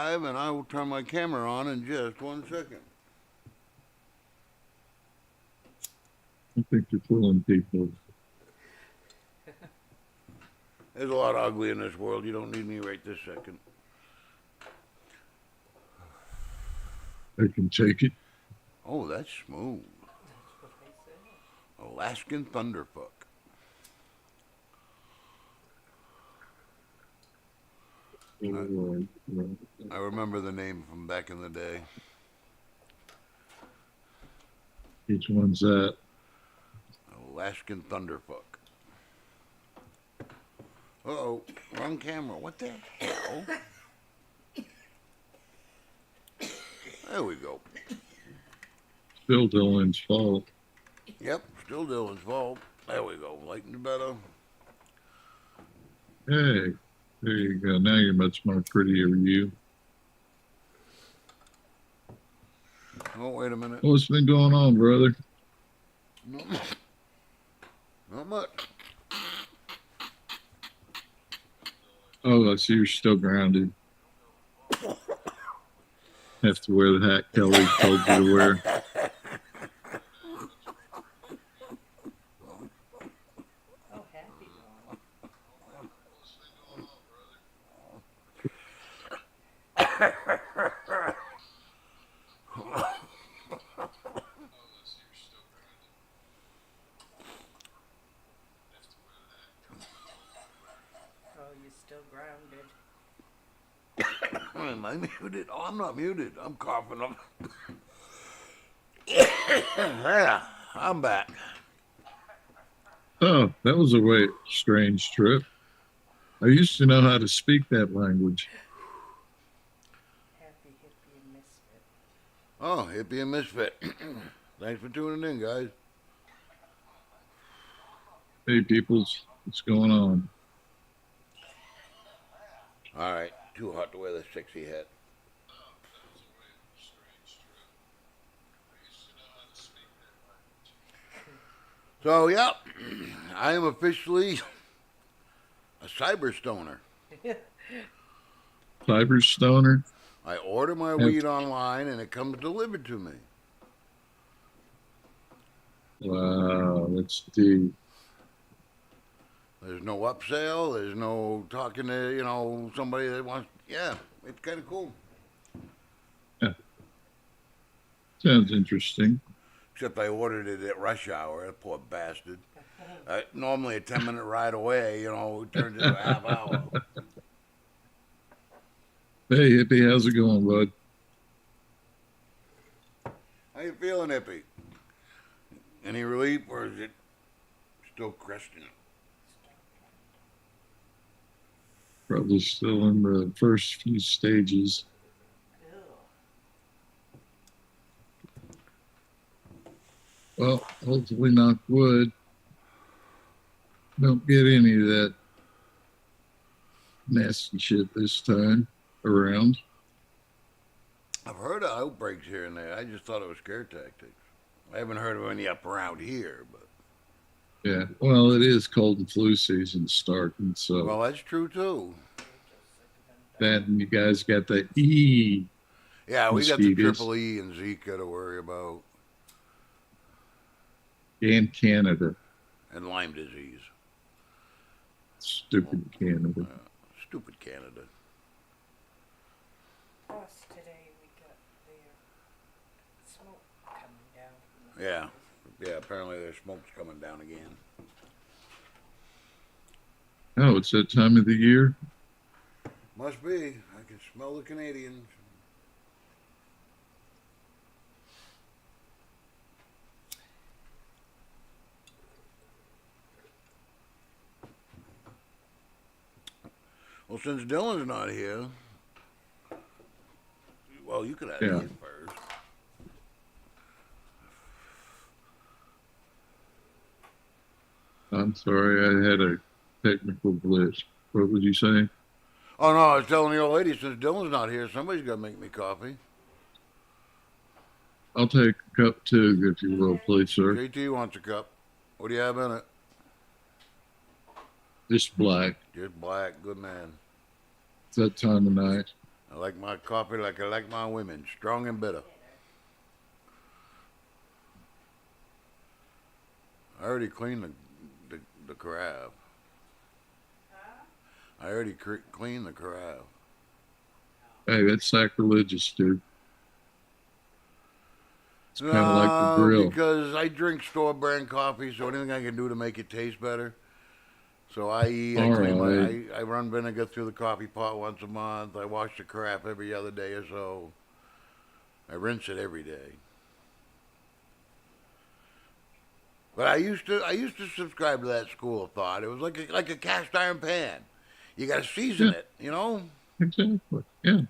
live, and I will turn my camera on in just 1 second. I think you're fooling people. There's a lot of ugly in this world. You don't need me right this second. I can take it. Oh, that's smooth. Alaskan Thunderfuck. I remember the name from back in the day. Which one's that? Alaskan Thunderfuck. Uh-oh, wrong camera. What the hell? There we go. Still Dylan's fault. Yep, still Dylan's fault. There we go. Lightened better. Hey, there you go. Now you're much more prettier, you. Oh, wait a minute. What's been going on, brother? Not much. Oh, I see you're still grounded. Have to wear the hat Kelly told you to wear. Oh, happy one. Oh, you're still grounded. Am I muted? Oh, I'm not muted. I'm coughing up. Yeah, I'm back. Oh, that was a strange trip. I used to know how to speak that language. Happy, hippie, and misfit. Oh, hippie and misfit. Thanks for tuning in, guys. Hey, peoples, what's going on? All right, too hot to wear this sexy hat. So, yeah, I am officially a cyber stoner. Cyber stoner? I order my weed online and it comes delivered to me. Wow, that's deep. There's no upsell. There's no talking to, somebody that wants. Yeah, it's kind of cool. Yeah. Sounds interesting. Except I ordered it at rush hour. That poor bastard. Normally a 10-minute ride away, it turned into a half hour. Hey, hippie, how's it going, bud? How you feeling, hippie? Any relief, or is it still cresting? Probably still in the first few stages. Well, hopefully, knock wood, don't get any of that nasty shit this time around. I've heard of outbreaks here and there. I just thought it was scare tactics. I haven't heard of any up around here, but. Yeah, well, it is cold and flu season starting, so. Well, that's true too. That and you guys got the E. Yeah, we got the mosquitoes. triple E and Zika to worry about. And Canada. And Lyme disease. Stupid Canada. Stupid Canada. Plus, today we got the smoke coming down. From the Yeah. houses. Yeah, apparently there's smoke's coming down again. Oh, it's that time of the year? Must be. I can smell the Canadians. Well, since Dylan's not here, well, you could have Yeah. these first. I'm sorry, I had a technical glitch. What would you say? Oh, no, I was telling the old lady, since Dylan's not here, somebody's got to make me coffee. I'll take a cup too, if you will, please, sir. JT wants a cup. What do you have in it? Just black. Just black. Good man. It's that time of night. I like my coffee like I like my women, strong and bitter. I already cleaned the carafe. I already cleaned the carafe. Hey, that's sacrilegious, dude. It's kind of like the No, grill. because I drink store brand coffee, so anything I can do to make it taste better. So I All clean right. I run vinegar through the coffee pot once a month. I wash the carafe every other day or so. I rinse it every day. But I used to subscribe to that school of thought. It was like a cast iron pan. You got to season Yeah, it, you know. exactly. Yeah.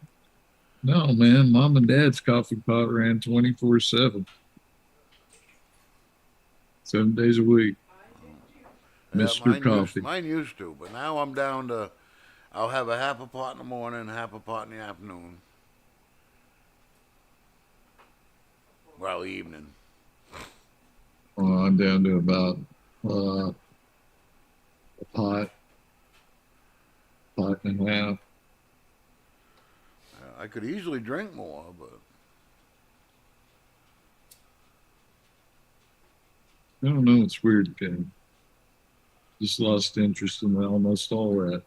No, man, mom and dad's coffee pot ran 24/7, 7 days a week. Yeah, Mr. Coffee. mine used to, but now I'm down to I'll have a half a pot in the morning, half a pot in the afternoon. Well, evening. I'm down to about a pot and a half. I could easily drink more, but I don't know. It's weird, Ken. Just lost interest in almost all that.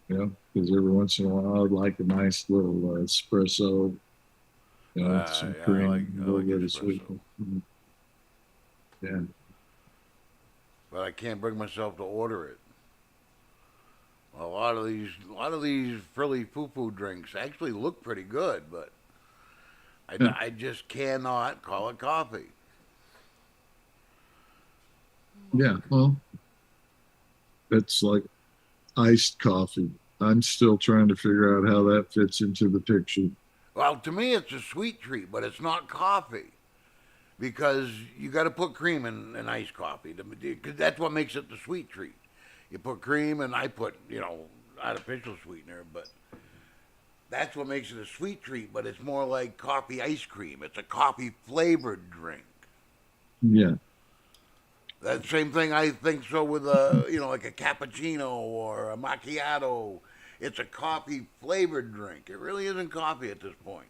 Yeah, because every once in a while I'd like a nice little espresso, with some yeah, cream, a I little like bit of espresso. sweetness. Yeah, But I can't bring myself to order it. A lot of these frilly poo-poo drinks actually look pretty good, but yeah, I just cannot call it coffee. yeah. Well, that's like iced coffee. I'm still trying to figure out how that fits into the picture. Well, to me, it's a sweet treat, but it's not coffee because you got to put cream in iced coffee because that's what makes it the sweet treat. You put cream, and I put artificial sweetener, but that's what makes it a sweet treat. But it's more like coffee ice cream. It's a coffee flavored drink. Yeah, That same thing I think so with like a cappuccino or a macchiato. It's a coffee flavored drink. It really isn't coffee at this point.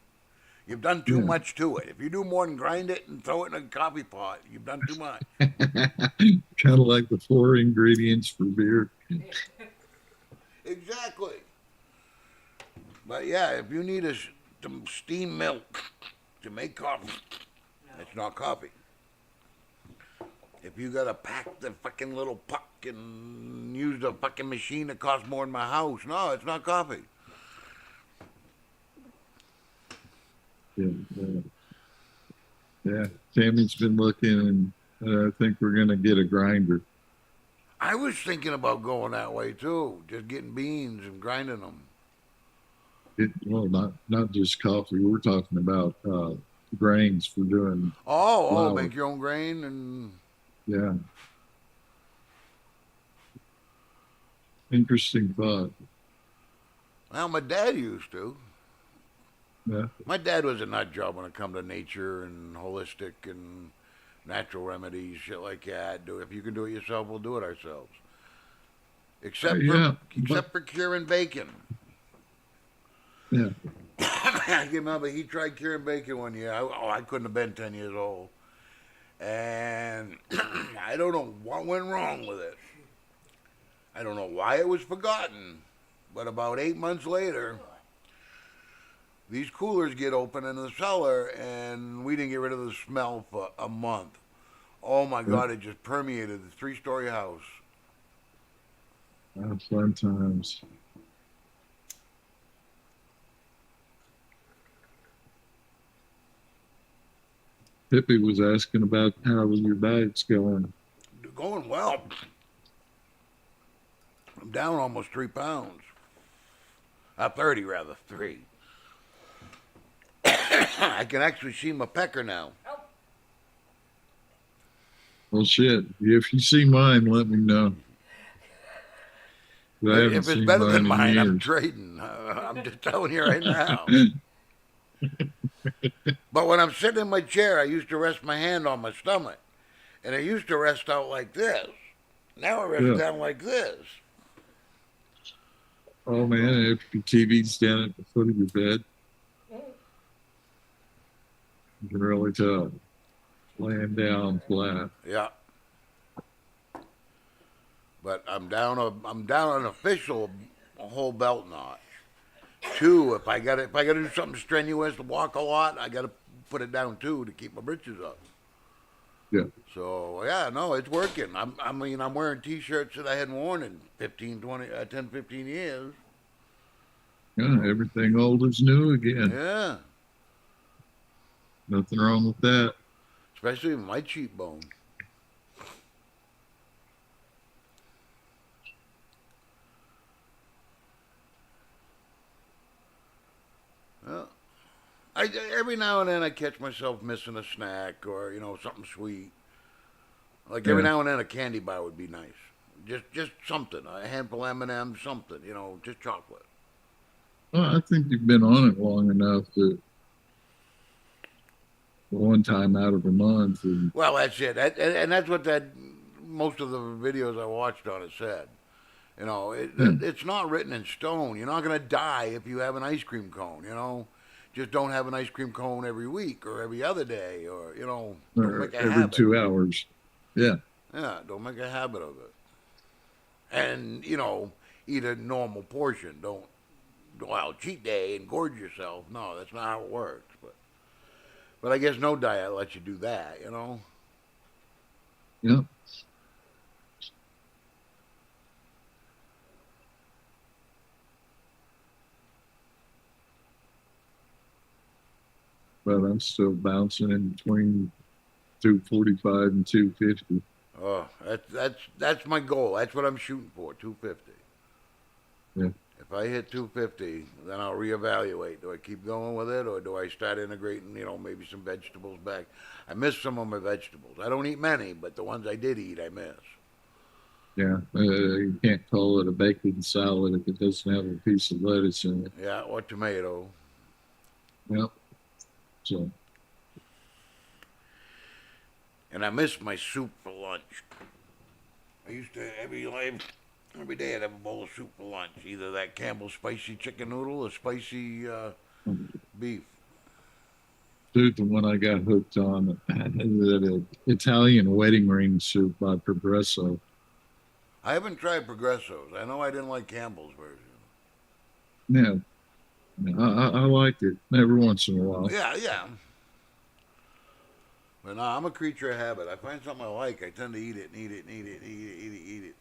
You've done too yeah. much to it. If you do more than grind it and throw it in a coffee pot, you've done too much. Kind of like the four ingredients for beer. Exactly. But yeah, if you need some steamed milk to make coffee, it's not coffee. If you gotta pack the fucking little puck and use the fucking machine that costs more than my house, no, it's not coffee. Yeah, yeah. Yeah. Tammy's been looking, and I think we're gonna get a grinder. I was thinking about going that way too, just getting beans and grinding them. Well, not just coffee. We're talking about grains for doing Make flour. your own grain and Yeah, interesting thought. well, my dad used to. Yeah, My dad was a nut job when it come to nature and holistic and natural remedies, shit like that. Do if you can do it yourself, we'll do it ourselves. yeah, but Except for curing bacon. yeah, I can remember he tried curing bacon one year. I couldn't have been 10 years old, and I don't know what went wrong with it. I don't know why it was forgotten, but about 8 months later, these coolers get open in the cellar, and we didn't get rid of the smell for a month. Oh my yeah. God! It just permeated the three-story house. Fun times. Pippi was asking about how your diet's going. Going well. I'm down almost 3 pounds. 30 rather, 3. I can actually see my pecker now. Well, shit. If you see mine, let me know. I haven't If it's seen better than mine in mine, I'm years. trading. I'm just telling you right now. But when I'm sitting in my chair, I used to rest my hand on my stomach. And I used to rest out like this. Now I rest Yeah. down like this. Oh man, if your TV's down at the foot of your bed, you can really tell. Laying down flat. Yeah. But I'm down an official whole belt notch. Two, if I gotta do something strenuous to walk a lot, I gotta put it down two to keep my britches up. Yeah. So yeah, no, it's working. I'm wearing T-shirts that I hadn't worn in 15, 20, 10, 15 years. Yeah, everything old is new again. Yeah, Nothing wrong with that. especially with my cheekbone. Yeah. Every now and then I catch myself missing a snack or something sweet. Like every Yeah. now and then a candy bar would be nice. Just something, a handful of M&M's, something, just chocolate. Well, I think you've been on it long enough that one time out of a month, and Well, that's it. And that's what that most of the videos I watched on it said. yeah, It's not written in stone. You're not going to die if you have an ice cream cone. Just don't have an ice cream cone every week or every other day, or don't or make a every habit. 2 hours. Yeah. Yeah, don't make a habit of it. And eat a normal portion. Don't go out cheat day and gorge yourself. No, that's not how it works. But I guess no diet lets you do that. Yeah. But I'm still bouncing in between 245 and 250. Oh, that's my goal. That's what I'm shooting for. 250. Yeah. If I hit 250, then I'll reevaluate. Do I keep going with it, or do I start integrating, maybe some vegetables back? I miss some of my vegetables. I don't eat many, but the ones I did eat, I miss. Yeah. You can't call it a bacon salad if it doesn't have a piece of lettuce in it. Yeah, or tomato. Yep. So, And I miss my soup for lunch. I used to every day I'd have a bowl of soup for lunch. Either that Campbell's spicy chicken noodle or spicy beef. dude, the one I got hooked on, that Italian wedding ring soup by Progresso. I haven't tried Progresso's. I know I didn't like Campbell's version. Yeah. I like it every once in a while. Yeah, yeah. But no, I'm a creature of habit. I find something I like, I tend to eat it and eat it and eat it and eat it.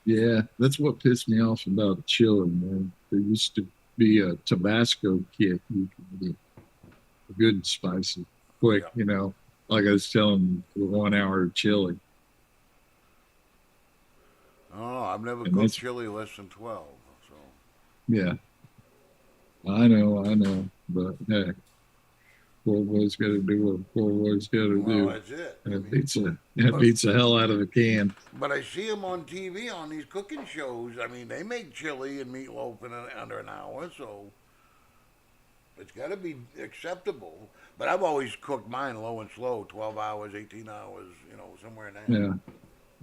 Yeah, that's what pissed me off about chili, man. There used to be a Tabasco kit you could get, good and spicy, quick, Yeah. like I was telling you, the 1 hour chili. I don't know. I've never And cooked that's, chili less than 12. So yeah, I know, but hey, poor boy's got to do what poor boy's got to well, do. that's it. I That mean, beats the hell out of a can. but I see them on TV on these cooking shows. I mean, they make chili and meatloaf in under an hour, so it's got to be acceptable. But I've always cooked mine low and slow, 12 hours, 18 hours, somewhere in there. Yeah,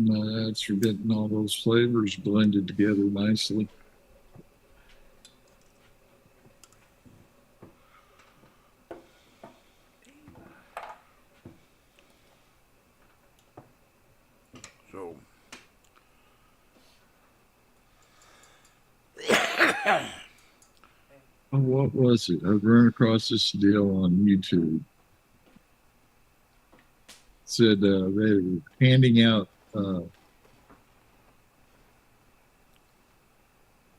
no, that's for getting all those flavors blended together nicely. So, Oh, what was it? I've run across this deal on YouTube. It said they were handing out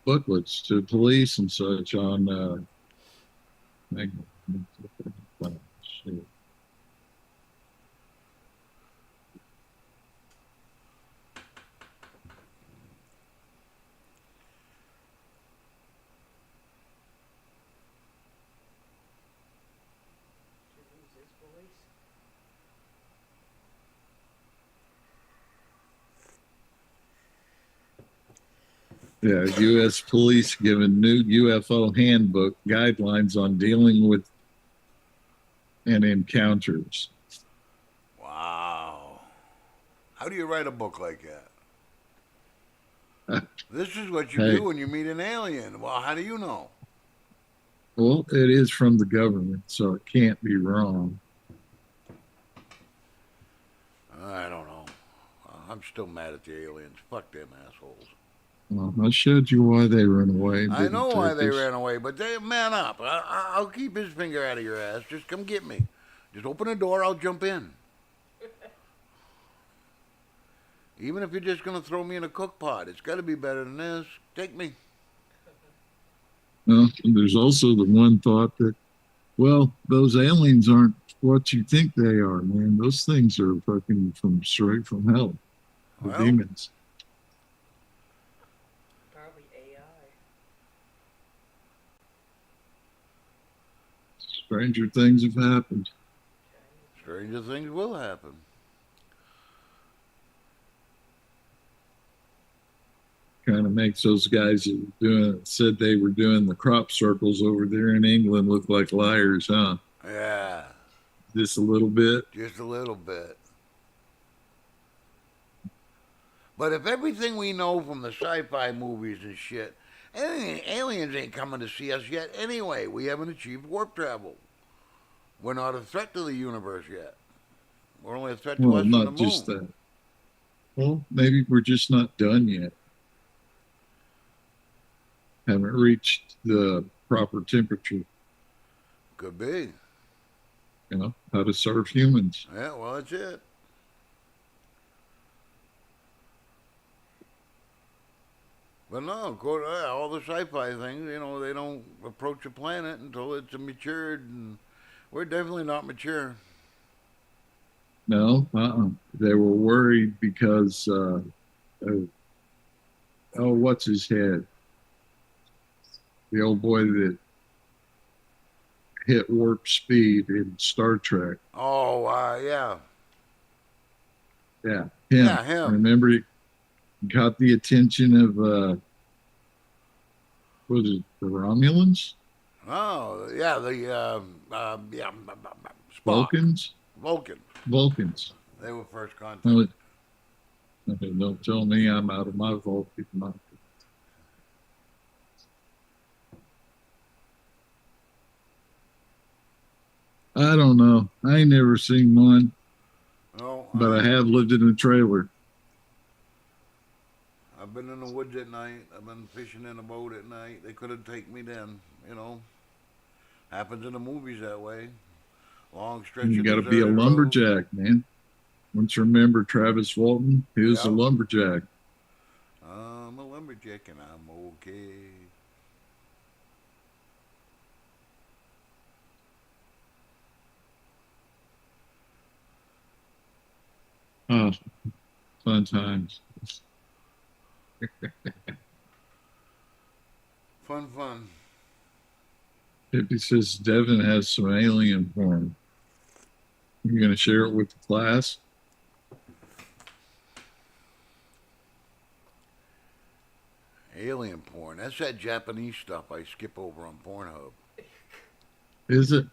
booklets to police and such on. Hang on. Shit. Should use his voice. Yeah, U.S. police given new UFO handbook guidelines on dealing with and encounters. wow. How do you write a book like that? This is what you Hey, do when you meet an alien. Well, how do you know? well, it is from the government, so it can't be wrong. I don't know. I'm still mad at the aliens. Fuck them assholes. Well, I showed you why they run away and I didn't know why take they us. ran away, but they man up. I'll keep his finger out of your ass. Just come get me. Just open the door. I'll jump in. Even if you're just gonna throw me in a cook pot, it's got to be better than this. Take me. Well, there's also the one thought that, well, those aliens aren't what you think they are, man. Those things are fucking from straight from hell. The Well, demons. Probably AI. Stranger things have happened. stranger things will happen. Kind of makes those guys that were doing said they were doing the crop circles over there in England look like liars, huh? Yeah, Just a little bit. just a little bit. But if everything we know from the sci-fi movies and shit, aliens ain't coming to see us yet anyway. We haven't achieved warp travel. We're not a threat to the universe yet. We're only a threat to Well, us and the not just moon. that. Well, maybe we're just not done yet. Haven't reached the proper temperature, Could be. how to serve humans. Yeah, well, that's it. But no, of course, all the sci-fi things, they don't approach a planet until it's matured, and we're definitely not mature. No, they were worried because, oh, what's his head? The old boy that hit warp speed in Star Trek. Oh, yeah. Yeah, him. Yeah, him. Remember, he got the attention of, what is it, the Romulans? Oh, yeah, yeah, Spock. Vulcans? Vulcan. Vulcans. They were first contact. Oh, okay, don't tell me I'm out of my Vulcan mind. I don't know. I ain't never seen one, No, but I have lived in a trailer. I've been in the woods at night. I've been fishing in a boat at night. They couldn't take me then. Happens in the movies that way. Long stretch You of got to be a deserted road. lumberjack, man. Once you remember Travis Walton, he was a Yeah. lumberjack. I'm a lumberjack and I'm okay. Oh, fun times. Fun. Hippie says Devin has some alien porn. You gonna share it with the class? Alien porn. That's that Japanese stuff I skip over on Pornhub. Is it?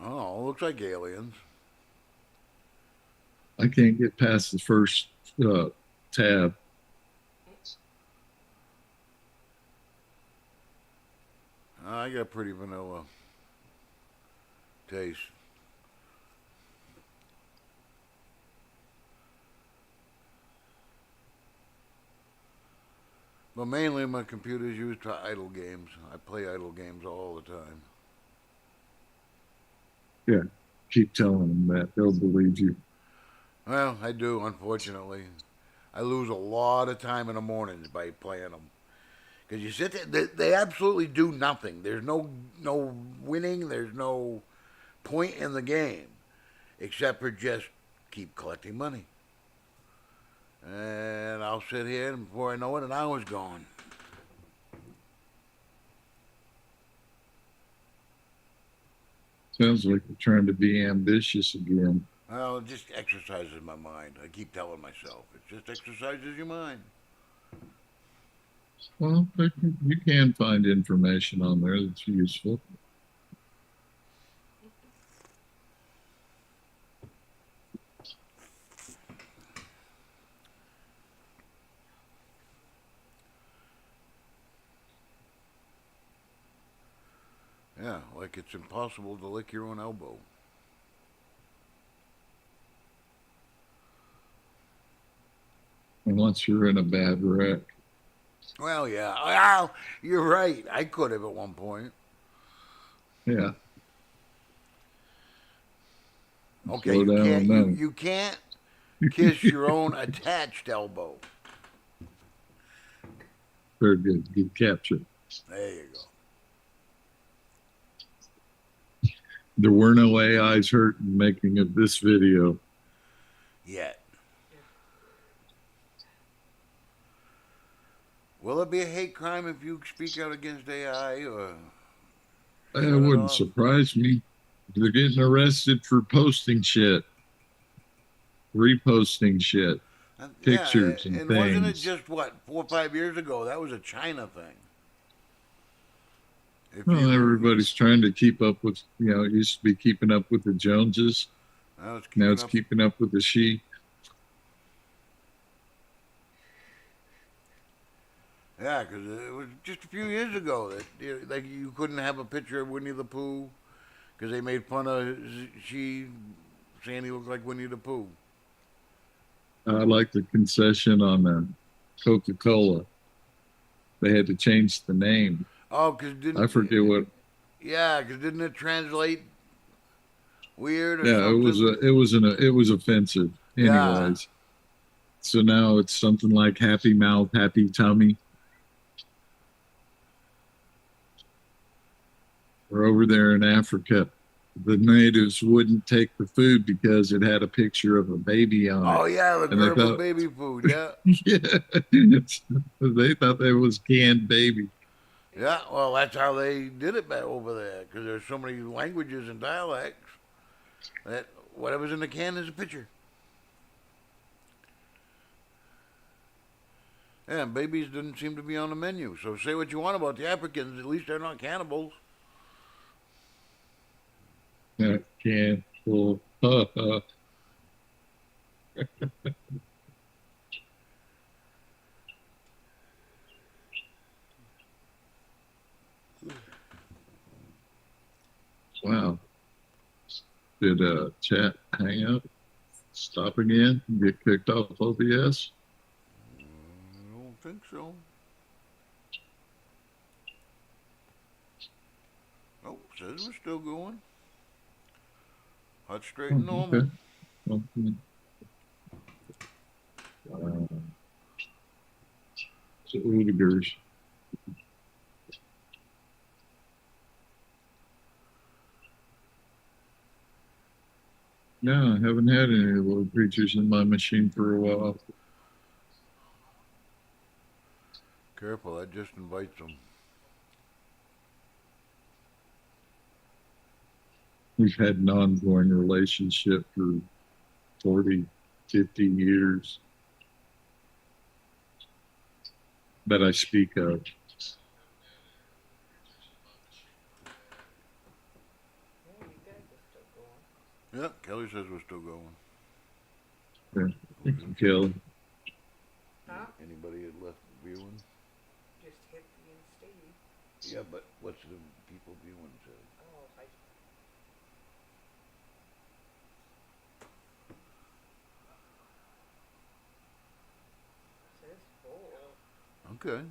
Oh, looks like aliens. I can't get past the first tab. I got pretty vanilla taste. But mainly my computer's used to idle games. I play idle games all the time. Yeah, keep telling them that. They'll believe you. Well, I do, unfortunately. I lose a lot of time in the mornings by playing them. Because you sit there, they absolutely do nothing. There's no winning, there's no point in the game. Except for just keep collecting money. And I'll sit here, and before I know it, an hour's gone. Sounds like you're trying to be ambitious again. Well, it just exercises my mind. I keep telling myself. It just exercises your mind. Well, you can find information on there that's useful. Yeah, like it's impossible to lick your own elbow. And once you're in a bad wreck, Well, yeah. Well, you're right. I could have at one point. yeah, Okay, slow you down can't on you that. you can't kiss your own attached elbow. Very good. Good capture. There you go. There were no AIs hurt in making of this video. Yet. Will it be a hate crime if you speak out against AI or It shut it wouldn't off? surprise me. They're getting arrested for posting shit, reposting shit, Yeah, pictures and and wasn't it things. just what 4 or 5 years ago? That was a China thing. If Well, you everybody's trying to keep up with, it used to be keeping up with the Joneses. I was Now keeping it's up. keeping up with the sheep. Yeah, because it was just a few years ago that like you couldn't have a picture of Winnie the Pooh because they made fun of she saying he looked like Winnie the Pooh. I like the concession on Coca-Cola. They had to change the name. Oh, because I forget what. Yeah, because didn't it translate weird or Yeah, something? it was offensive. Yeah, Anyways, so now it's something like Happy Mouth, Happy Tummy. Or over there in Africa, the natives wouldn't take the food because it had a picture of a baby on it. oh yeah, the And they Gerber thought, baby food. Yeah, yeah, they thought that was canned baby. yeah. Well, that's how they did it back over there because there's so many languages and dialects that whatever's in the can is a picture. Yeah, and babies didn't seem to be on the menu. So say what you want about the Africans, at least they're not cannibals. Yeah, canned full. Wow. Did chat hang up? Stop again? Get kicked off OBS? I don't think so. Oh, says we're still going. Hot, straight, and Oh, normal. okay. Okay. So Udigers. No, I haven't had any little creatures in my machine for a while. Careful, that just invites them. We've had an ongoing relationship for 40, 50 years that I speak of. Yeah, you guys are still going. Yeah, Kelly says we're still going. Yeah. Thank you, Kelly. Huh? Anybody that left viewing? Just hit me and Steve. Yeah, but what's the people viewing say? Oh, I. Says 4. Okay.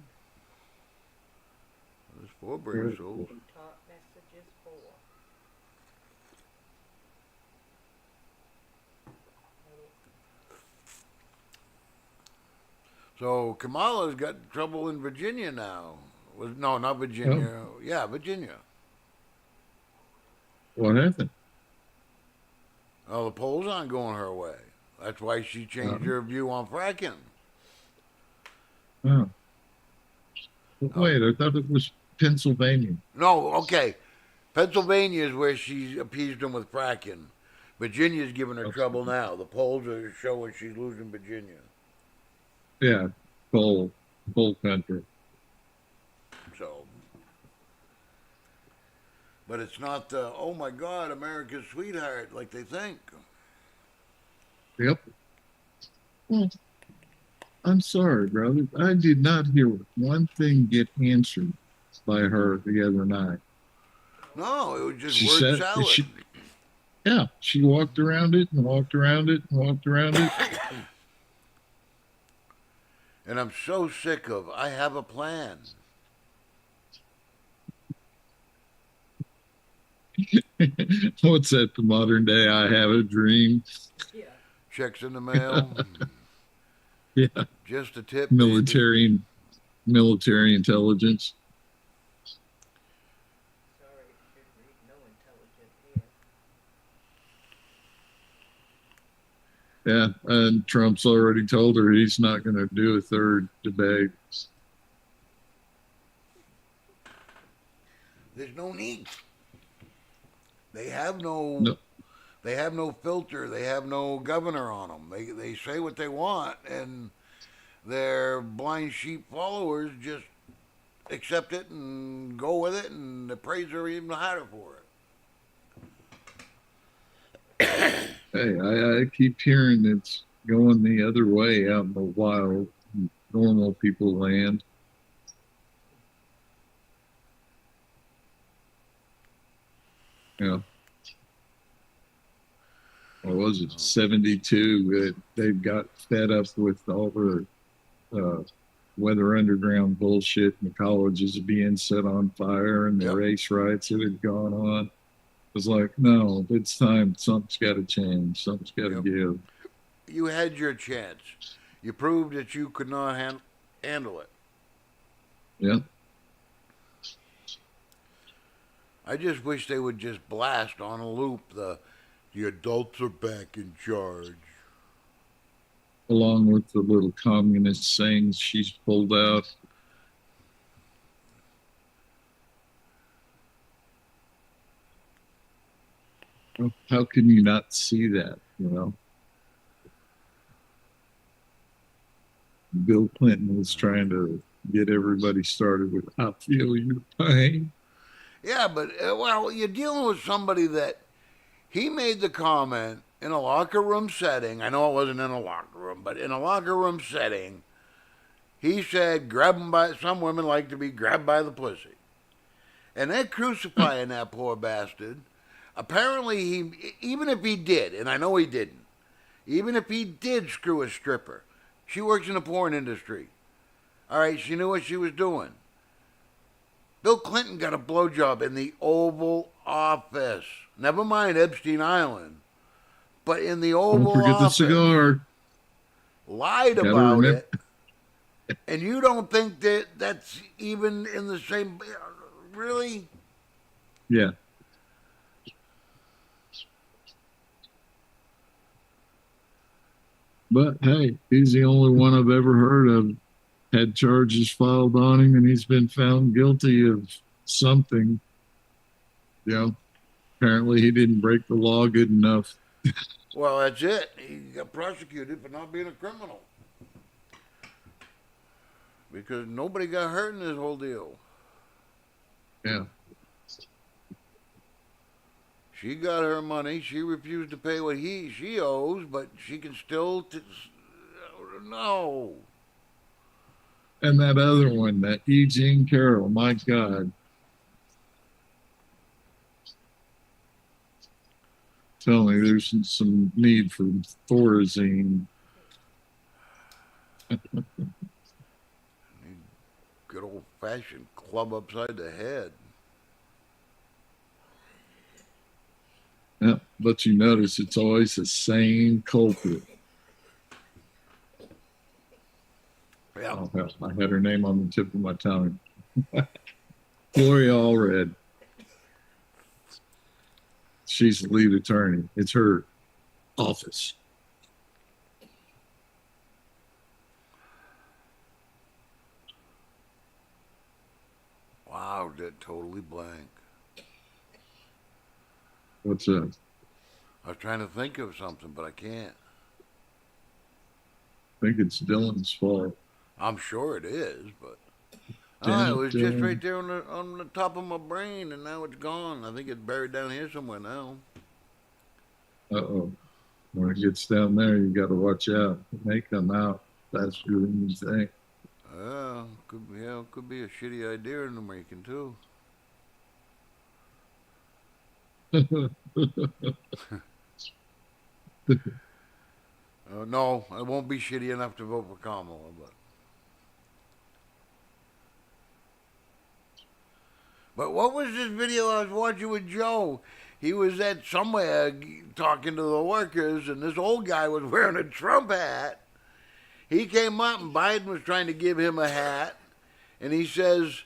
There's 4 brave souls. Top messages 4. So Kamala's got trouble in Virginia now. No, not Virginia. Yeah, Virginia. What happened? Oh, the polls aren't going her way. That's why she changed her view on fracking. Oh. But wait, I thought it was Pennsylvania. No, okay. Pennsylvania is where she appeased him with fracking. Virginia's giving her Okay. trouble now. The polls are showing she's losing Virginia. Yeah, coal country. So, but it's not the oh my God, America's sweetheart like they think. Yep. Well, I'm sorry, brother. I did not hear one thing get answered by her the other night. No, it was just She word said, salad. yeah, she walked around it and walked around it and walked around it. And I'm so sick of, I have a plan. What's that? The modern day I have a dream. Yeah. Checks in the mail. Yeah, Just a tip, baby. military intelligence. Sorry, should read no intelligent here. Yeah, and Trump's already told her he's not going to do a third debate. There's no need. They have no, No, they have no filter. They have no governor on them. They say what they want, and their blind sheep followers just accept it and go with it, and the praise are even higher for it. hey, I keep hearing it's going the other way out in the wild, normal people land. Yeah. What was it? 72. They've got fed up with all the Weather Underground bullshit, and the colleges being set on fire, and the Yep. race riots that had gone on. It was like, no, it's time. Something's got to change. Something's got to Yep. give. You had your chance. You proved that you could not handle it. Yeah. I just wish they would just blast on a loop the adults are back in charge. Along with the little communist sayings she's pulled out. How can you not see that? You know, Bill Clinton was trying to get everybody started with "I feel your pain." Yeah, but well, you're dealing with somebody that he made the comment in a locker room setting. I know it wasn't in a locker room, but in a locker room setting, he said, "Grab 'em by some women like to be grabbed by the pussy," and they're crucifying that poor bastard. Apparently, even if he did, and I know he didn't, even if he did screw a stripper, she works in the porn industry. All right, she knew what she was doing. Bill Clinton got a blowjob in the Oval Office. Never mind Epstein Island, but in the Don't Oval forget the Office. cigar. Lied Gotta about remember. it, and you don't think that that's even in the same? Really? Yeah. But hey, he's the only one I've ever heard of had charges filed on him, and he's been found guilty of something. You know, apparently he didn't break the law good enough. Well, that's it. He got prosecuted for not being a criminal because nobody got hurt in this whole deal. Yeah. She got her money. She refused to pay what she owes, but she can still. No. And that other one, that E. Jean Carroll, my God. Tell me there's some need for Thorazine. Good old fashioned club upside the head. Yeah, but you notice it's always the same culprit. Yeah. Oh, hell, I had her name on the tip of my tongue. Gloria Allred. She's the lead attorney. It's her office. Wow, that totally blank. What's that? I was trying to think of something, but I can't. I think it's Dylan's fault. I'm sure it is, but Damn it it, was just Dylan. right there on the top of my brain, and now it's gone. I think it's buried down here somewhere now. Uh-oh. When it gets down there, you got to watch out. It may come out faster than you think. Could be a shitty idea in the making too. No, I won't be shitty enough to vote for Kamala, but what was this video I was watching with Joe? He was at somewhere talking to the workers, and this old guy was wearing a Trump hat. He came up, and Biden was trying to give him a hat, and he says,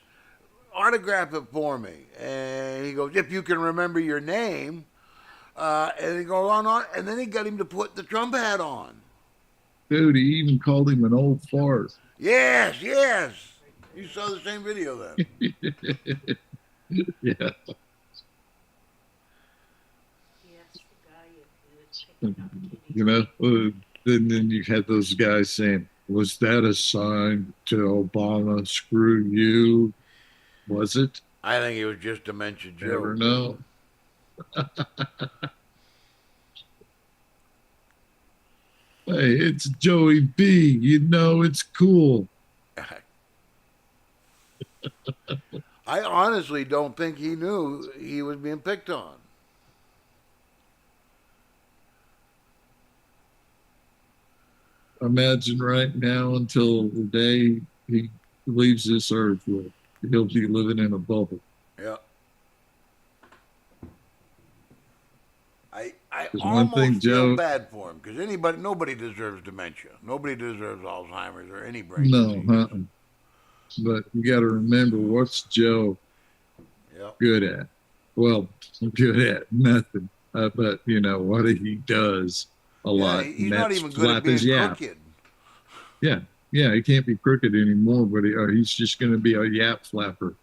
"Autograph it for me." And he goes, "If you can remember your name." And he goes on, and then he got him to put the Trump hat on. Dude, he even called him an old fart. Yes, yes. You saw the same video then. Yeah. Yes, the guy is picking up kitties. You know, then you had those guys saying, was that a sign to Obama, screw you? Was it? I think it was just Dementia Joe. Never know. Hey, it's Joey B. You know it's cool. I honestly don't think he knew he was being picked on. Imagine right now until the day he leaves this earth, he'll be living in a bubble. Yeah. I 'Cause one almost thing, feel Joe- bad for him because nobody deserves dementia. Nobody deserves Alzheimer's or any brain No, disease. but you got to remember what's Joe Yeah. good at? Well, good at nothing. But you know what he does a lot. He's and not that's even good at flap being his yap. crooked. Yeah, yeah, he can't be crooked anymore, but he's just going to be a yap flapper.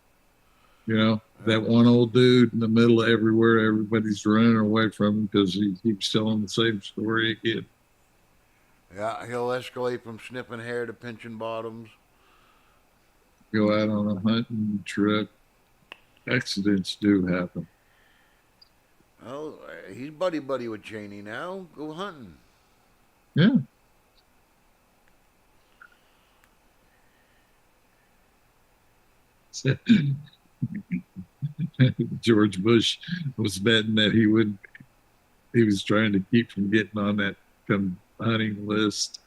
You know, that one old dude in the middle of everywhere, everybody's running away from him because he keeps telling the same story again. Yeah, he'll escalate from sniffing hair to pinching bottoms. Go out on a hunting trip. Accidents do happen. Oh, he's buddy with Cheney now. Go hunting. Yeah. George Bush was betting that he was trying to keep from getting on that hunting list.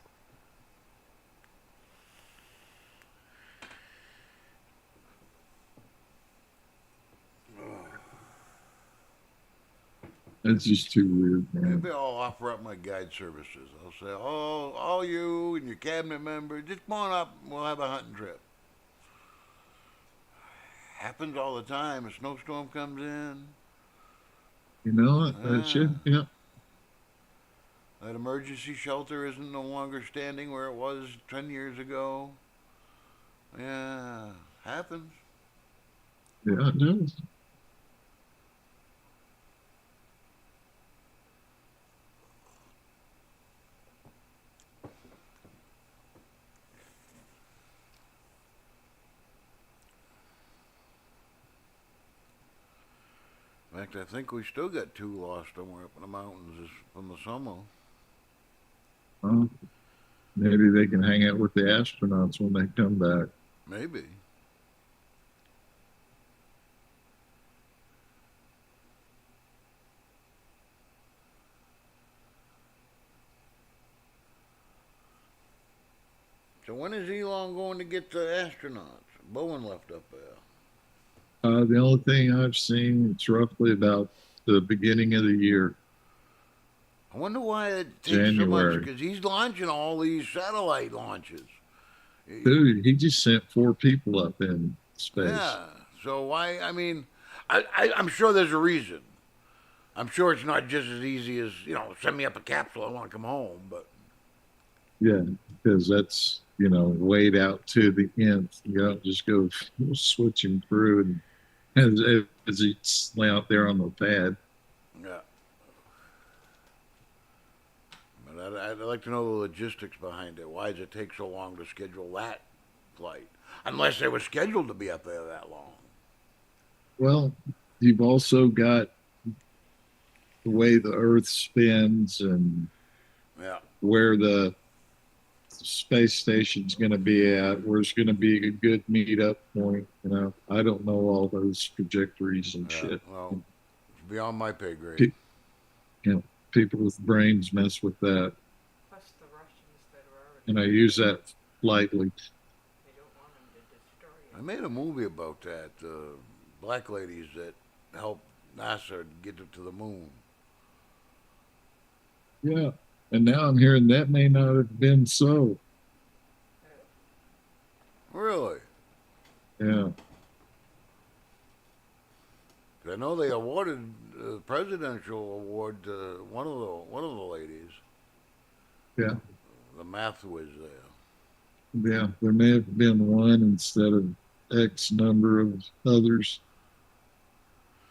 That's just too weird, man. Maybe I'll offer up my guide services. I'll say, "Oh, all you and your cabinet members, just come on up. And we'll have a hunting trip." Happens all the time. A snowstorm comes in. You know, that should, yeah. That emergency shelter isn't no longer standing where it was 10 years ago. Yeah, happens. Yeah, it does. In fact, I think we still got two lost somewhere up in the mountains from the summer. Well, maybe they can hang out with the astronauts when they come back. Maybe. So when is Elon going to get the astronauts? Bowen left up there. The only thing I've seen, it's roughly about the beginning of the year. I wonder why it takes so much, January. because he's launching all these satellite launches. Dude, he just sent 4 people up in space. Yeah. So why? I mean, I'm sure there's a reason. I'm sure it's not just as easy as, send me up a capsule. I want to come home. But Yeah, because that's, weighed out to the nth. You don't just go switching through and as he's lay out there on the pad. yeah. But I'd like to know the logistics behind it. Why does it take so long to schedule that flight? Unless they were scheduled to be up there that long. Well, you've also got the way the Earth spins and Yeah. where the space station's going to be at, where it's going to be a good meetup point. I don't know all those trajectories and Yeah, shit. well, beyond my pay grade. Pe- You know, people with brains mess with that, Plus the Russians that are already and I there, use that lightly. they don't want them to destroy I it. made a movie about that. Black ladies that helped NASA get to the moon. Yeah, and now I'm hearing that may not have been so. Really? Yeah, 'Cause I know they awarded the presidential award to one of the ladies, yeah, the math whiz there. yeah. There may have been one instead of X number of others,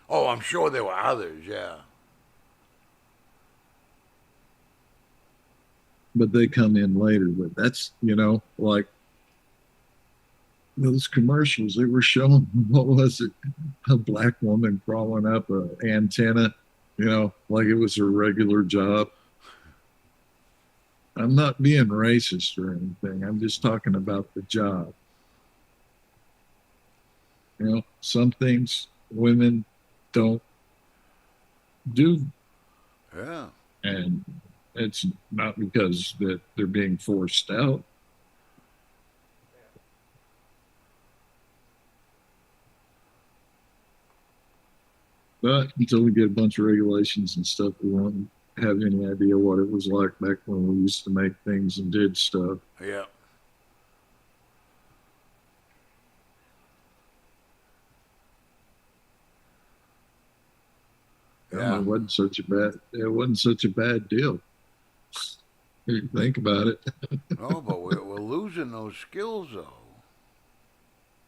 Oh, I'm sure there were others. Yeah. but they come in later. But that's, like those commercials, they were showing, what was it? A black woman crawling up a antenna, like it was her regular job. I'm not being racist or anything. I'm just talking about the job. Some things women don't do, Yeah. and it's not because that they're being forced out. But until we get a bunch of regulations and stuff, we won't have any idea what it was like back when we used to make things and did stuff. Yeah. Yeah. It wasn't such a bad deal. If you think about it. No, but we're losing those skills though.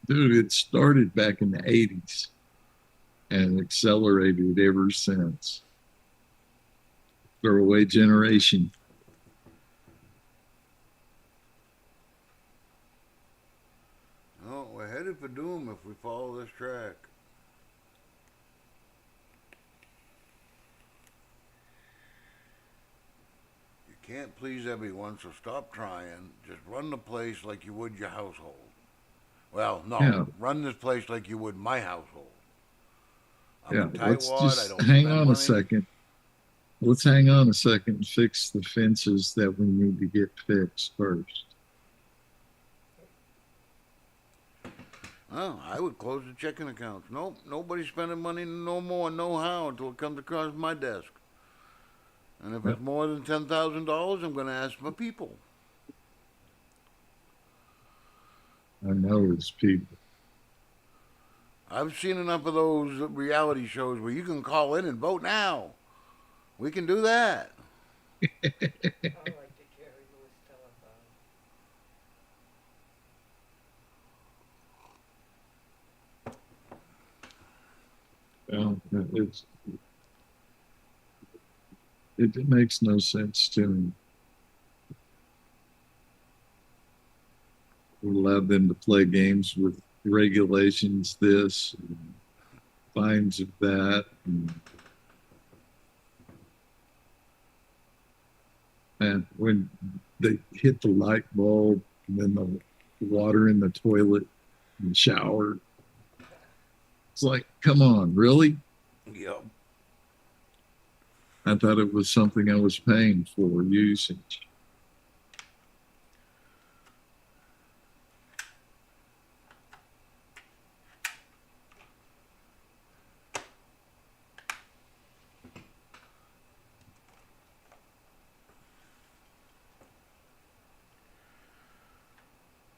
Dude, it started back in the 80s and accelerated ever since. Throwaway generation. No, we're headed for doom if we follow this track. You can't please everyone, so stop trying. Just run the place like you would your household. Well, no, Yeah, run this place like you would my household. I'm a yeah. Let's tightwad. I just don't hang spend on a money. second. Let's hang on a second and fix the fences that we need to get fixed first. Oh, I would close the checking accounts. Nope, nobody's spending money no more, no how until it comes across my desk. And if Yeah, it's more than $10,000, I'm going to ask my people. I know it's people. I've seen enough of those reality shows where you can call in and vote now. We can do that. I like the Jerry Lewis telephone. Well, it makes no sense to me. We allowed them to play games with regulations, this, and fines of that. And when they hit the light bulb and then the water in the toilet and shower, it's like, come on, really? Yep. I thought it was something I was paying for usage.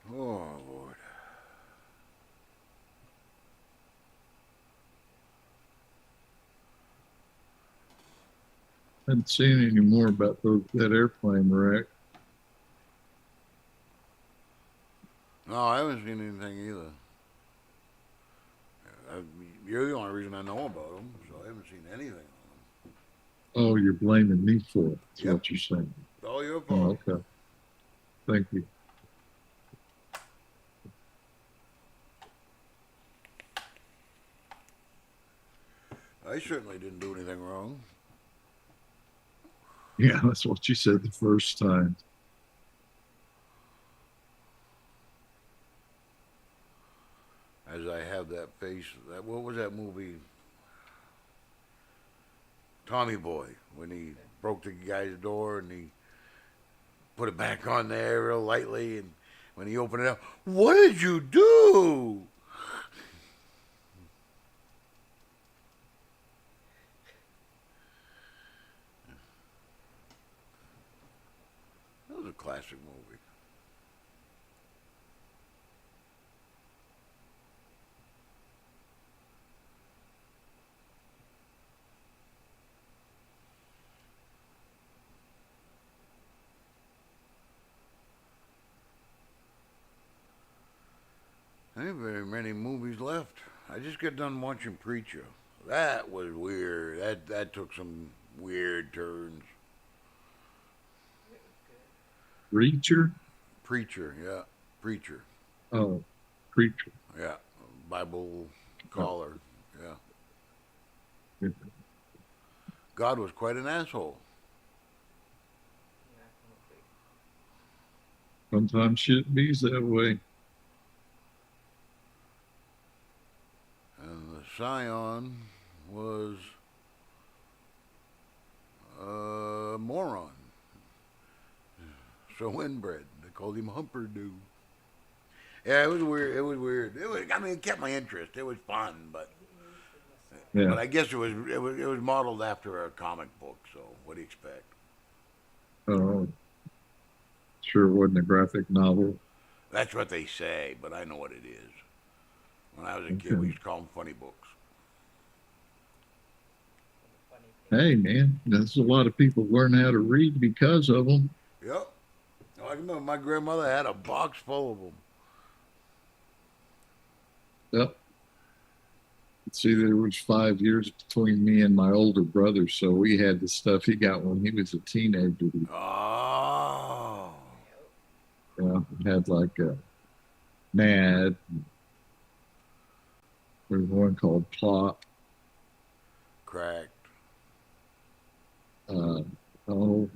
Oh, Lord. I haven't seen any more about that airplane wreck. No, I haven't seen anything either. You're the only reason I know about them, so I haven't seen anything on Oh, you're blaming me for it. That's them. Yep. what you're saying. It's all your Oh, fault. okay. Thank you. I certainly didn't do anything wrong. Yeah, that's what you said the first time. As I have that face, what was that movie? Tommy Boy, when he broke the guy's door and he put it back on there real lightly, and when he opened it up, what did you do? That was a classic movie. There ain't very many movies left. I just got done watching Preacher. That was weird. That took some weird turns. It was good. Reacher? Preacher, yeah. Preacher, Oh, Preacher. yeah. Bible caller, yeah. Yeah. God was quite an asshole. Yeah, movie. Sometimes shit be's that way. And the Scion was a moron. So inbred. They called him Humperdoo. Yeah, it was weird. It was weird. I mean, it kept my interest. It was fun, but Yeah. I guess it was modeled after a comic book. So what do you expect? Oh, sure wasn't a graphic novel. That's what they say, but I know what it is. When I was a kid, Okay. we used to call them funny books. Funny thing. Hey, man, there's a lot of people learn how to read because of them. Yep. Oh, I remember my grandmother had a box full of them. Yep. See, there was 5 years between me and my older brother, so we had the stuff he got when he was a teenager. Oh. Yeah, had like a Mad. There's one called Plot. Cracked. Oh, I'll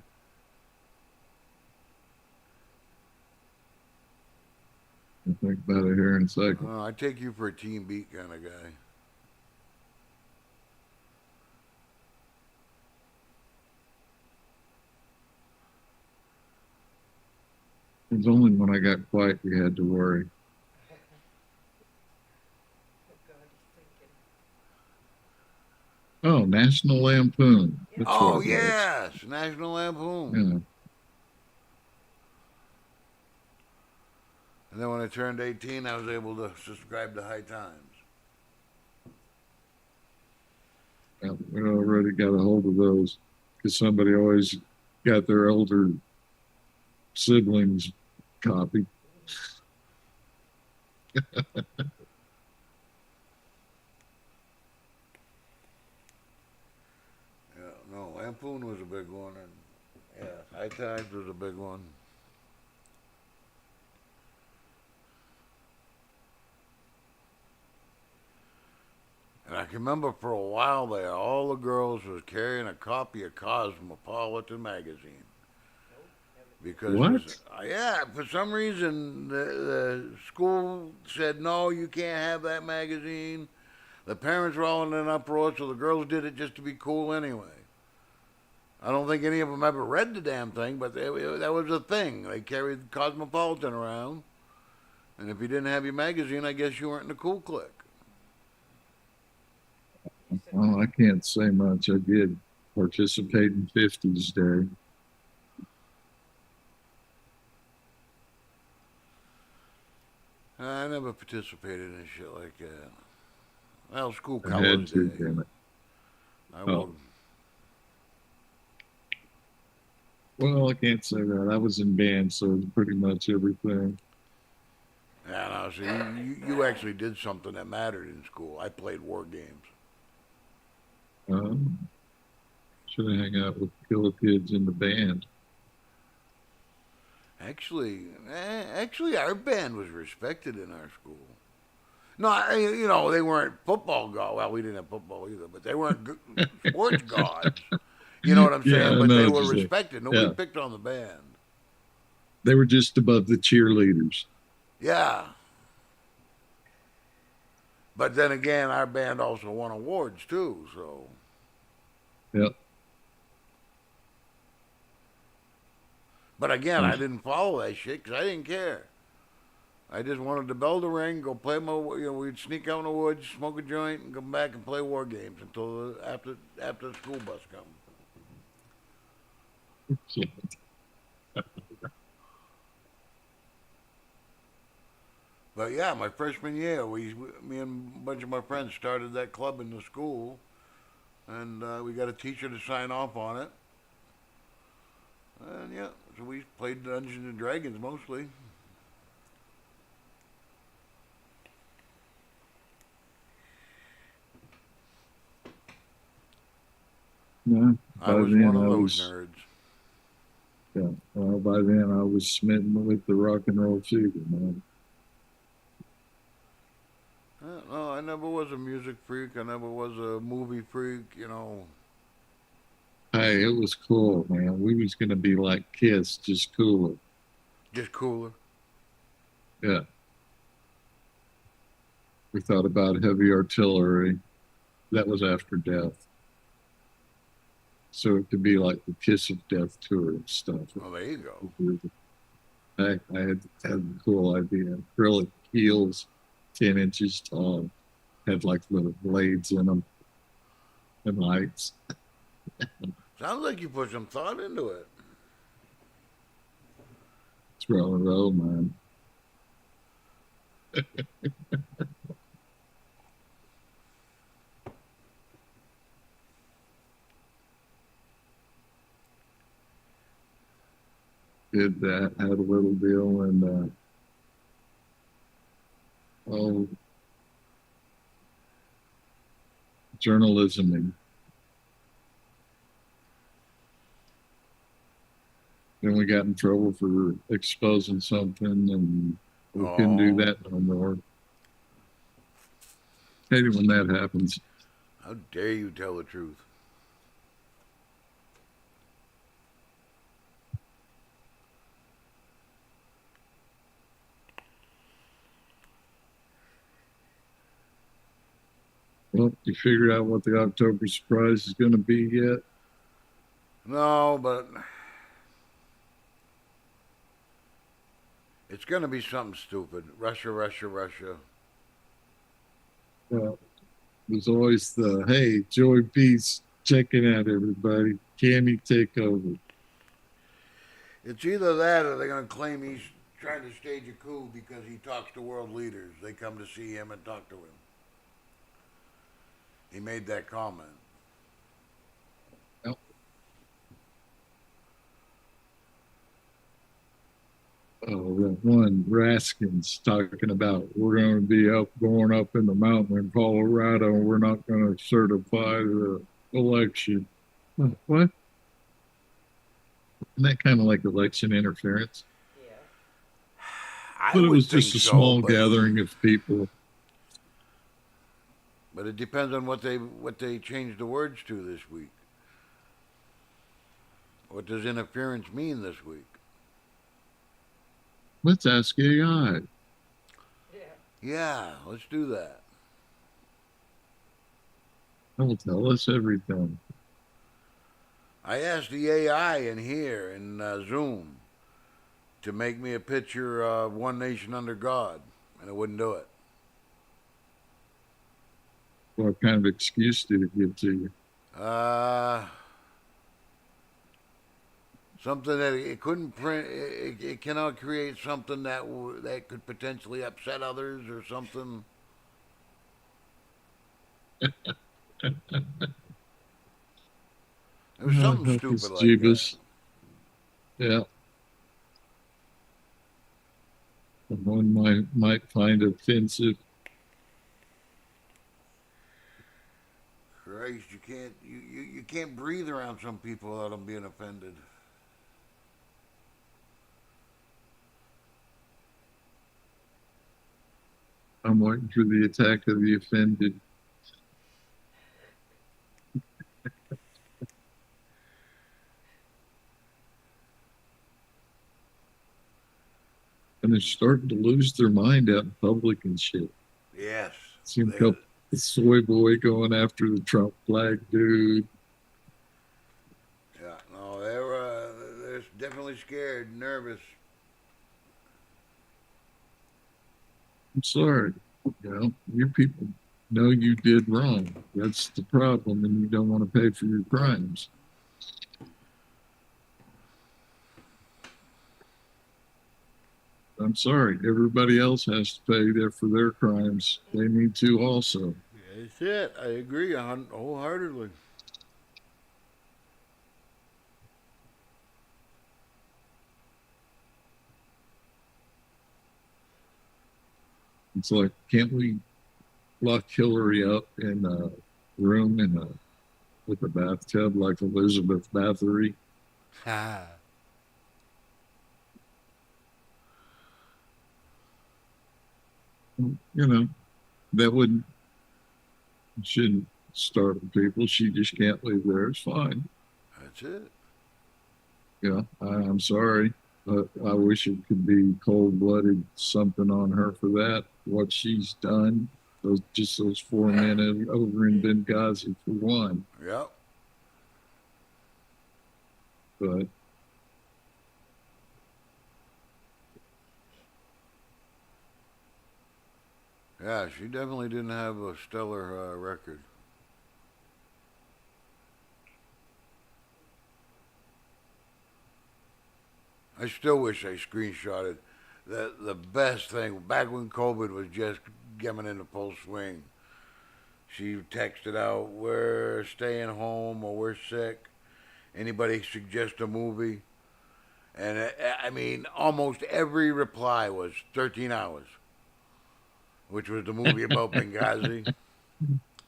think about it here in a second. I take you for a Team Beat kind of guy. It was only when I got quiet we had to worry. Oh God, he's thinking. Oh, National Lampoon. That's Oh, what it was. yes. National Lampoon. Yeah. And then when I turned 18, I was able to subscribe to High Times. Yeah, we already got a hold of those because somebody always got their older siblings copy. Yeah, no, Lampoon was a big one. And yeah, High Times was a big one. And I can remember for a while there, all the girls was carrying a copy of Cosmopolitan magazine. Because What? yeah, for some reason the school said no, you can't have that magazine. The parents were all in an uproar, so the girls did it just to be cool anyway. I don't think any of them ever read the damn thing, but that was a thing. They carried Cosmopolitan around, and if you didn't have your magazine, I guess you weren't in the cool clique. Well, I can't say much. I did participate in 50s Day. I never participated in shit like that. Well, school I had colors to, day. damn it. I Oh. will. Well, I can't say that. I was in band, so it was pretty much everything. Yeah, no, see, you actually did something that mattered in school. I played war games. Should have hang out with killer kids in the band. Actually, our band was respected in our school. No, they weren't football gods. Well, we didn't have football either, but they weren't sports gods. You know what I'm saying? Yeah, I But know they what were you're saying. respected. Nobody Yeah. picked on the band. They were just above the cheerleaders. Yeah. But then again, our band also won awards too. So Yep. But again, I didn't follow that shit because I didn't care. I just wanted to bell the ring, go play my, we'd sneak out in the woods, smoke a joint, and come back and play war games until after the school bus come. But yeah, my freshman year, me and a bunch of my friends started that club in the school, and we got a teacher to sign off on it. And yeah, so we played Dungeons and Dragons mostly. Yeah, I by was then one of I those was, nerds. yeah, well, by then I was smitten with the rock and roll fever, man. No, I never was a music freak. I never was a movie freak. Hey, it was cool, man. We was gonna be like Kiss, just cooler. Just cooler. Yeah, we thought about heavy artillery. That was after death, so it could be like the Kiss of Death tour and stuff. Oh, there you go. I had a cool idea. Acrylic heels, 10 inches tall, had like little blades in them and lights. Sounds like you put some thought into it. It's roll and roll, man. Did that, had a little deal, and oh, journalism. And then we got in trouble for exposing something, and we couldn't do Oh, that no more. Hate it when that happens. how dare you tell the truth? Well, you figured out what the October surprise is going to be yet? No, but it's gonna be something stupid. Russia, Russia, Russia. Well, there's always the hey, Joey B's checking out everybody. Can he take over? It's either that or they're gonna claim he's trying to stage a coup because he talks to world leaders. They come to see him and talk to him. He made that comment. Well, oh, that one Raskins talking about we're going to be up going up in the mountain in Colorado and we're not going to certify the election. What? Isn't that kind of like election interference? Yeah. I But it would was think just a so, small but gathering of people. it depends on what they changed the words to this week. What does interference mean this week? Let's ask AI. Yeah. Yeah, let's do that. It will tell us everything. I asked the AI in here in Zoom to make me a picture of One Nation Under God, and it wouldn't do it. What kind of excuse did it give to you? Uh, something that it couldn't print. It cannot create something that could potentially upset others or something. It was Oh, something help us, stupid like that. Jeebus. Yeah. One might find offensive. Christ, you can't breathe around some people without them being offended. I'm waiting for the attack of the offended. And they're starting to lose their mind out in public and shit. Yes, Seen a they, couple the soy boy going after the Trump flag dude. yeah, no, there's definitely definitely scared, nervous. I'm sorry. You know, your people know you did wrong. That's the problem, and you don't want to pay for your crimes. I'm sorry. Everybody else has to pay there for their crimes. They need to also. That's it. I agree wholeheartedly. It's like, can't we lock Hillary up in a room with a bathtub like Elizabeth Bathory? Ah. You know, that wouldn't shouldn't startle people. She just can't leave there. It's fine. That's it. Yeah, I'm sorry, but I wish it could be cold-blooded something on her for that. What she's done, those 4 men over in Benghazi for one. Yep. But Yeah, she definitely didn't have a stellar record. I still wish I screenshotted the best thing back when COVID was just getting into full swing. She texted out, "We're staying home or we're sick. Anybody suggest a movie?" And I mean, almost every reply was 13 Hours, which was the movie about Benghazi.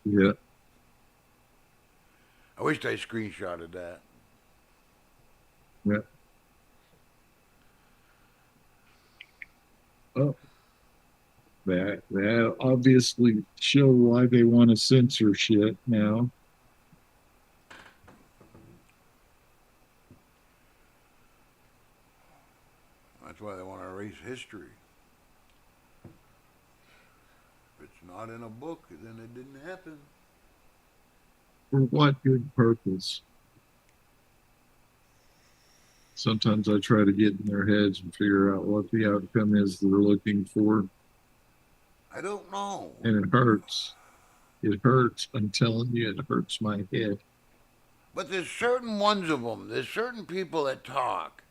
yeah, I wished I screenshotted that. yeah. Oh, that obviously show why they want to censor shit now. That's why they want to erase history. If it's not in a book, then it didn't happen. For what good purpose? Sometimes I try to get in their heads and figure out what the outcome is they're looking for, I don't know. and it hurts. It hurts. I'm telling you, it hurts my head. But there's certain ones of them. There's certain people that talk,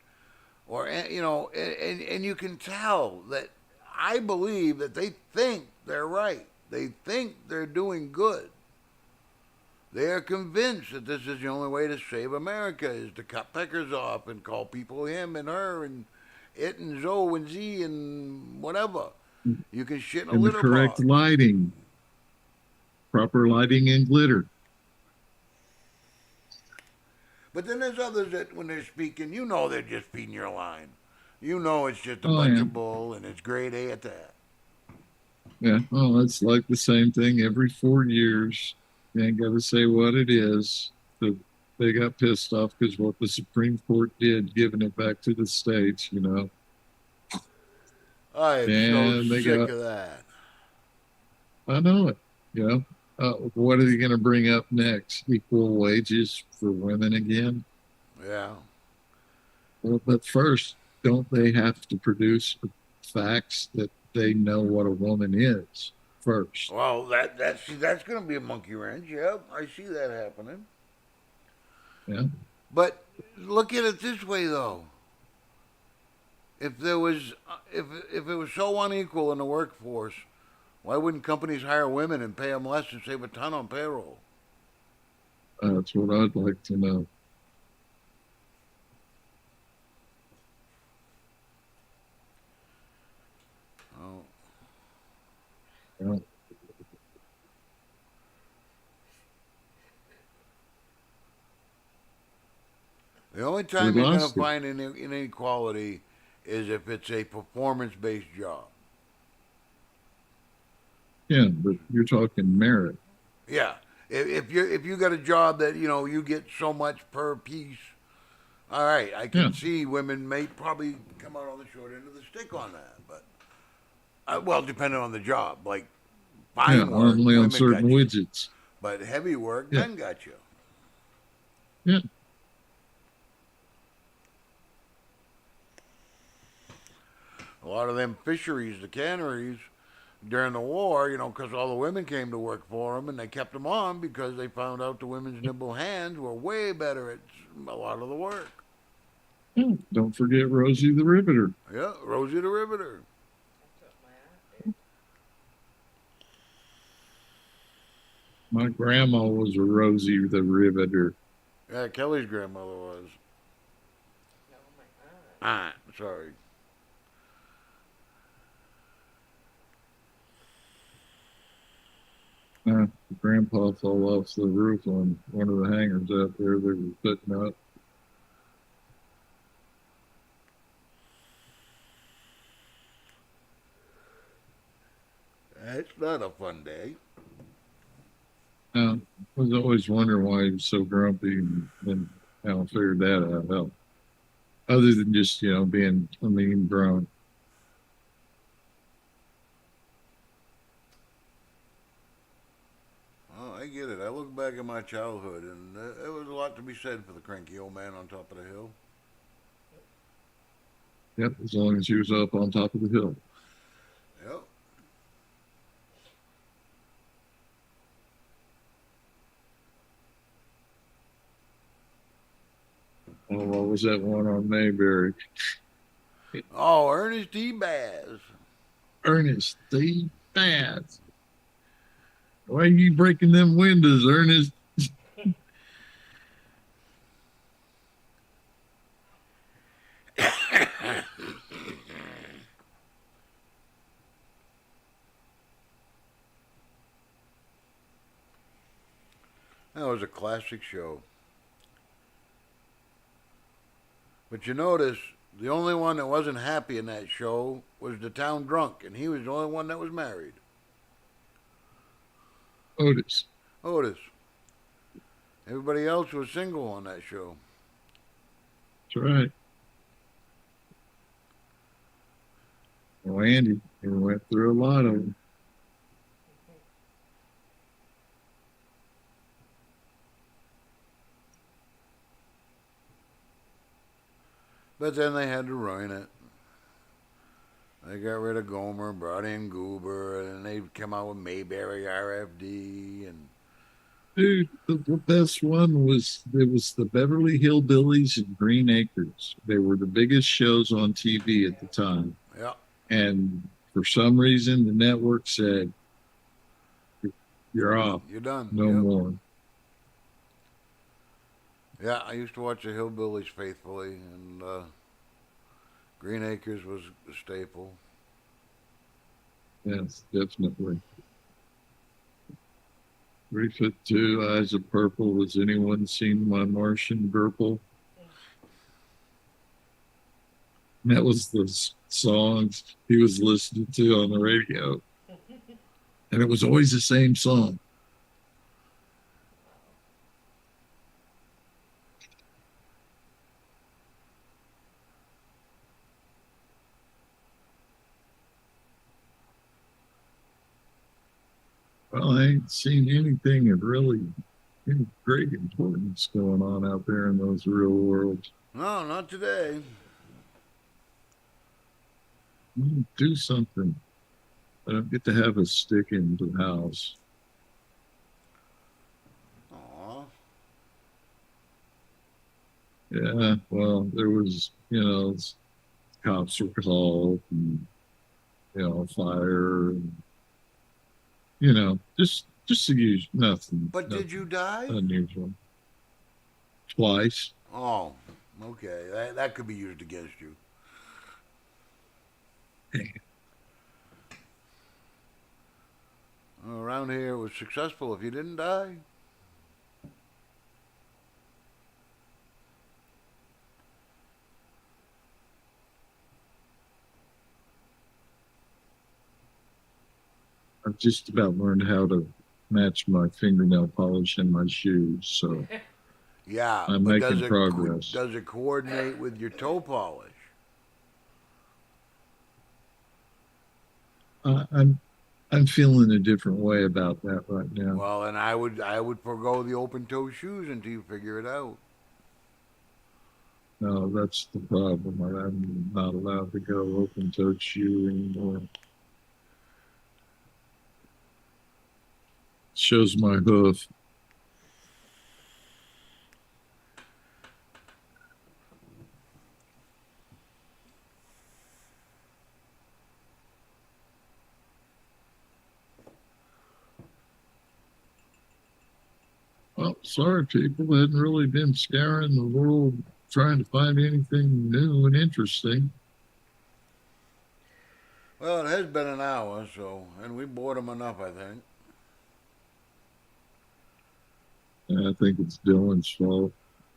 or and you can tell that I believe that they think they're right. They think they're doing good. They are convinced that this is the only way to save America is to cut peckers off and call people him and her and it and Zoe and Z and whatever. You can shit in a And the litter correct box. lighting, proper lighting and glitter. But then there's others that when they're speaking, you know they're just feeding your line. You know it's just a Oh, bunch yeah. of bull and it's grade A at that. Yeah, well, it's like the same thing every 4 years. You ain't got to say what it is. They got pissed off because what the Supreme Court did, giving it back to the states, you know. I am And so they sick got, of that. I know it, you know. What are they going to bring up next? Equal wages for women again? Yeah. Well, but first, don't they have to produce facts that they know what a woman is first? Well, that's going to be a monkey wrench. Yep, I see that happening. Yeah. But look at it this way, though. If there was, if it was so unequal in the workforce, why wouldn't companies hire women and pay them less and save a ton on payroll? That's what I'd like to know. Oh, Yeah. the only We time you're going to lost it. find inequality is if it's a performance-based job. Yeah, but you're talking merit. Yeah, if you got a job that you get so much per piece, all right, I can Yeah. see women may probably come out on the short end of the stick on that, but well, depending on the job, like fine Yeah, work, only on women got certain you, widgets. but heavy work, Yeah. men got you. Yeah. lot of them fisheries, the canneries, during the war, you know, because all the women came to work for them, and they kept them on because they found out the women's nimble hands were way better at a lot of the work. Don't forget Rosie the Riveter. Yeah, Rosie the Riveter. That's what my aunt did. My grandma was a Rosie the Riveter. Yeah, Kelly's grandmother was. No, my aunt. Sorry. Grandpa fell off the roof on one of the hangars out there they were putting up. It's not a fun day. I was always wondering why he was so grumpy, and I haven't figured that out. How, other than just, you know, being a mean drunk. Oh, I get it. I look back at my childhood, and there was a lot to be said for the cranky old man on top of the hill. Yep, as long as he was up on top of the hill. Yep. Oh, what was that one on Mayberry? Oh, Ernest D. Baz. Ernest D. Baz. Why are you breaking them windows, Ernest? That was a classic show. But you notice the only one that wasn't happy in that show was the town drunk, and he was the only one that was married. Otis. Otis. Everybody else was single on that show. That's right. Well, Andy, he went through a lot of them. But then they had to ruin it. They got rid of Gomer, brought in Goober, and they came out with Mayberry RFD, and Dude, the best one was it was the Beverly Hillbillies and Green Acres. They were the biggest shows on TV at the time. yeah, And for some reason, the network said, "You're off. you're done. No Yep. more." Yeah, I used to watch the Hillbillies faithfully, and Green Acres was a staple. Yes, definitely. 3 foot 2, eyes of purple. Has anyone seen my Martian Purple? That was the songs he was listening to on the radio. And it was always the same song. Well, I ain't seen anything of really any great importance going on out there in those real worlds. No, not today. Do something. I don't get to have a stick in the house. Aw. Yeah, well, there was, you know, cops were called, and, you know, fire, and, you know, just to use nothing. But did you die? Unusual. Twice. Oh, okay. That could be used against you. Around here, it was successful if you didn't die. I've just about learned how to match my fingernail polish and my shoes, so Yeah, I'm but making progress. does it coordinate with your toe polish? I'm feeling a different way about that right now. Well, then I would forego the open toe shoes until you figure it out. No, that's the problem. I'm not allowed to go open toed shoe anymore. Shows my hoof. Well, sorry, people. Hadn't really been scouring the world trying to find anything new and interesting. Well, it has been an hour, so, and we bored them enough, I think. And I think it's Dylan's fault.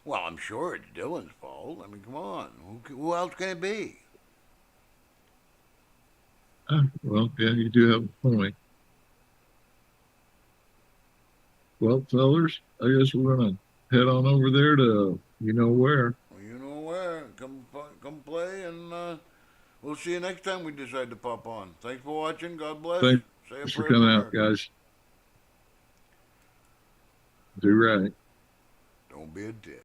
Well, I'm sure it's Dylan's fault. I mean, come on. Who else can it be? Well, yeah, you do have a point. Well, fellers, I guess we're gonna head on over there to you know where. Well, you know where. Come play, and we'll see you next time we decide to pop on. Thanks for watching. God bless. Thanks Say a for prayer for coming out, America. guys. Do right. Don't be a dick.